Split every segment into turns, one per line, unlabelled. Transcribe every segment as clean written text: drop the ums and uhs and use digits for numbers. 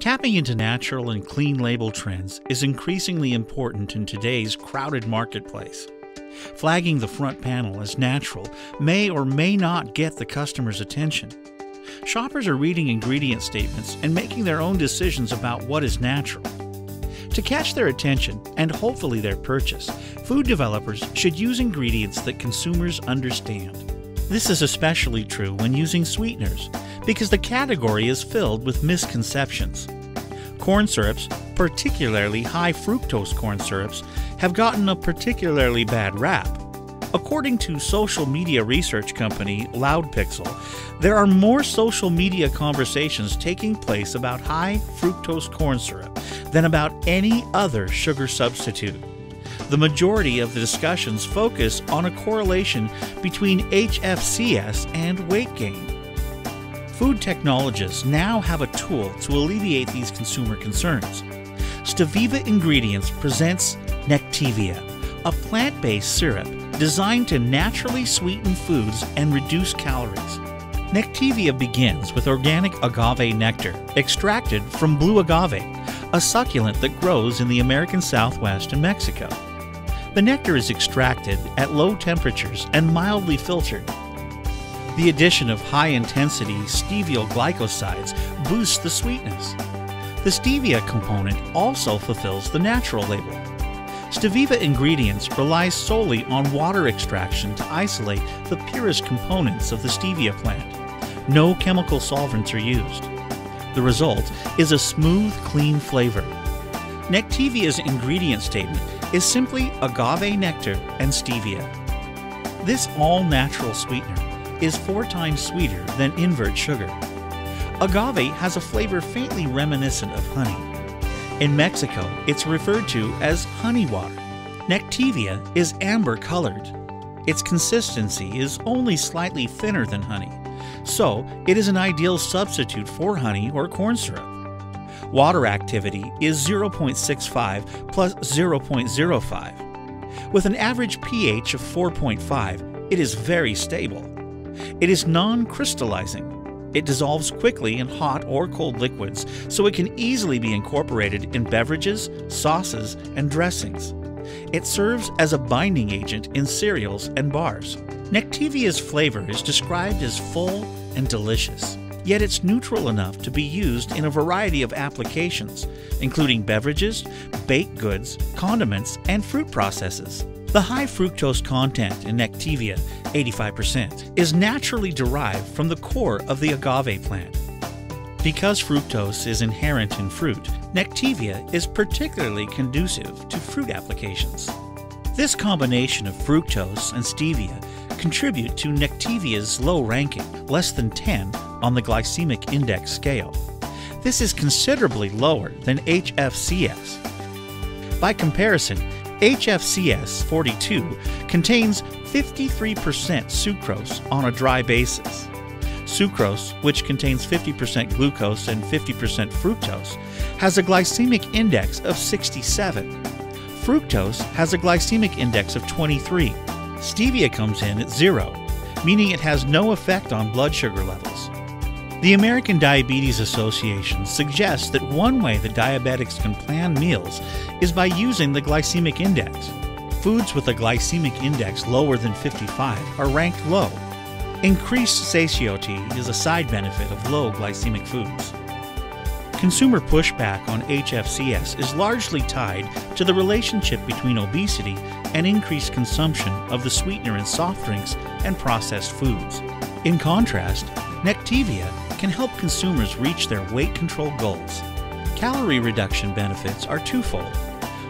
Tapping into natural and clean label trends is increasingly important in today's crowded marketplace. Flagging the front panel as natural may or may not get the customer's attention. Shoppers are reading ingredient statements and making their own decisions about what is natural. To catch their attention and hopefully their purchase, food developers should use ingredients that consumers understand. This is especially true when using sweeteners, because the category is filled with misconceptions. Corn syrups, particularly high fructose corn syrups, have gotten a particularly bad rap. According to social media research company Loudpixel, there are more social media conversations taking place about high fructose corn syrup than about any other sugar substitute. The majority of the discussions focus on a correlation between HFCS and weight gain. Food technologists now have a tool to alleviate these consumer concerns. Steviva Ingredients presents Nectevia, a plant-based syrup designed to naturally sweeten foods and reduce calories. Nectevia begins with organic agave nectar extracted from blue agave, a succulent that grows in the American Southwest and Mexico. The nectar is extracted at low temperatures and mildly filtered. The addition of high-intensity steviol glycosides boosts the sweetness. The stevia component also fulfills the natural label. Steviva Ingredients relies solely on water extraction to isolate the purest components of the stevia plant. No chemical solvents are used. The result is a smooth, clean flavor. Nectevia's ingredient statement is simply agave nectar and stevia. This all-natural sweetener is 4 times sweeter than invert sugar. Agave has a flavor faintly reminiscent of honey. In Mexico, it's referred to as honey water. Nectevia is amber-colored. Its consistency is only slightly thinner than honey, so it is an ideal substitute for honey or corn syrup. Water activity is 0.65 plus 0.05. With an average pH of 4.5, it is very stable. It is non-crystallizing. It dissolves quickly in hot or cold liquids, so it can easily be incorporated in beverages, sauces, and dressings. It serves as a binding agent in cereals and bars. Nectevia's flavor is described as full and delicious, yet it's neutral enough to be used in a variety of applications, including beverages, baked goods, condiments, and fruit processes. The high fructose content in Nectevia, 85%, is naturally derived from the core of the agave plant. Because fructose is inherent in fruit, Nectevia is particularly conducive to fruit applications. This combination of fructose and stevia contribute to Nectevia's low ranking, less than 10 on the glycemic index scale. This is considerably lower than HFCS. By comparison, HFCS 42 contains 53% sucrose on a dry basis. Sucrose, which contains 50% glucose and 50% fructose, has a glycemic index of 67. Fructose has a glycemic index of 23. Stevia comes in at 0, meaning it has no effect on blood sugar levels. The American Diabetes Association suggests that one way that diabetics can plan meals is by using the glycemic index. Foods with a glycemic index lower than 55 are ranked low. Increased satiety is a side benefit of low glycemic foods. Consumer pushback on HFCS is largely tied to the relationship between obesity and increased consumption of the sweetener in soft drinks and processed foods. In contrast, Nectevia can help consumers reach their weight control goals. Calorie reduction benefits are twofold.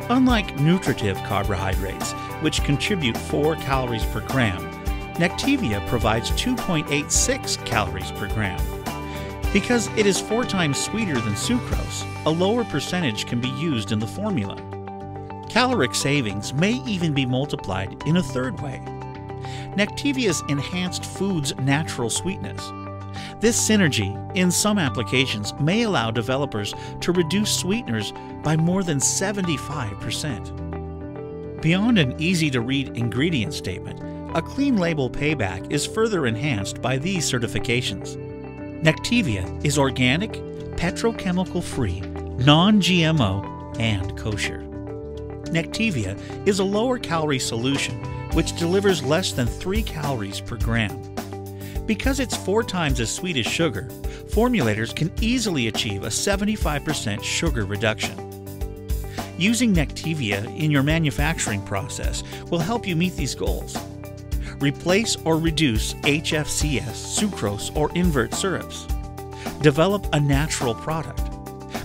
Unlike nutritive carbohydrates, which contribute 4 calories per gram, Nectevia provides 2.86 calories per gram. Because it is 4 times sweeter than sucrose, a lower percentage can be used in the formula. Caloric savings may even be multiplied in a third way. Nectevia's enhanced food's natural sweetness. This synergy, in some applications, may allow developers to reduce sweeteners by more than 75%. Beyond an easy-to-read ingredient statement, a clean label payback is further enhanced by these certifications. Nectevia is organic, petrochemical-free, non-GMO, and kosher. Nectevia is a lower-calorie solution which delivers less than 3 calories per gram. Because it's 4 times as sweet as sugar, formulators can easily achieve a 75% sugar reduction. Using Nectevia in your manufacturing process will help you meet these goals. Replace or reduce HFCS, sucrose, or invert syrups. Develop a natural product.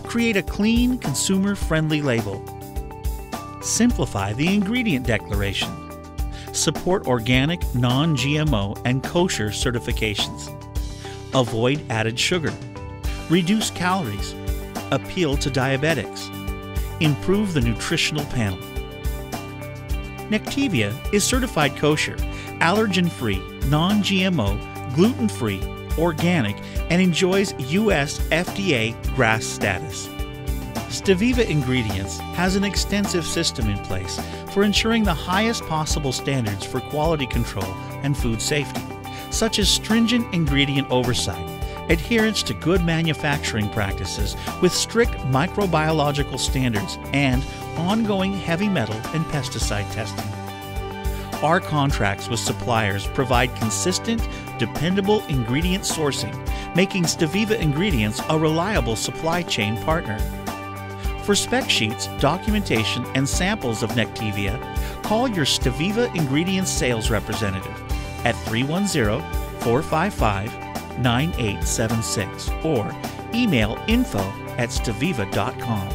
Create a clean, consumer-friendly label. Simplify the ingredient declaration. Support organic, non-GMO, and kosher certifications. Avoid added sugar. Reduce calories. Appeal to diabetics. Improve the nutritional panel. Nectevia is certified kosher, allergen-free, non-GMO, gluten-free, organic, and enjoys U.S. FDA GRAS status. Steviva Ingredients has an extensive system in place for ensuring the highest possible standards for quality control and food safety, such as stringent ingredient oversight, adherence to good manufacturing practices with strict microbiological standards, and ongoing heavy metal and pesticide testing. Our contracts with suppliers provide consistent, dependable ingredient sourcing, making Steviva Ingredients a reliable supply chain partner. For spec sheets, documentation, and samples of Nectevia, call your Steviva Ingredients sales representative at 310-455-9876 or email info@steviva.com.